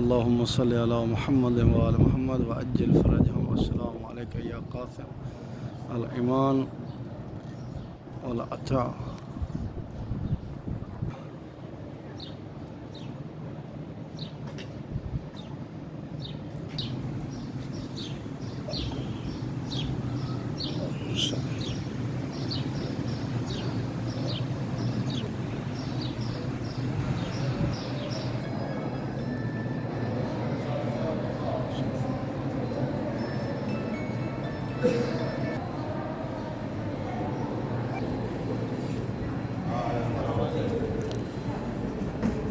اللهم صل على محمد وآل محمد وعجل فرجهم والسلام عليك يا قاسم الإيمان والعطاء.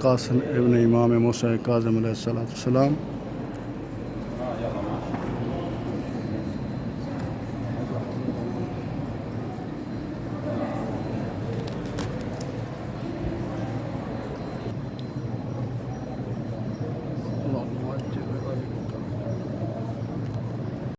قاسم ابن امام موسی کاظم علیہ السلام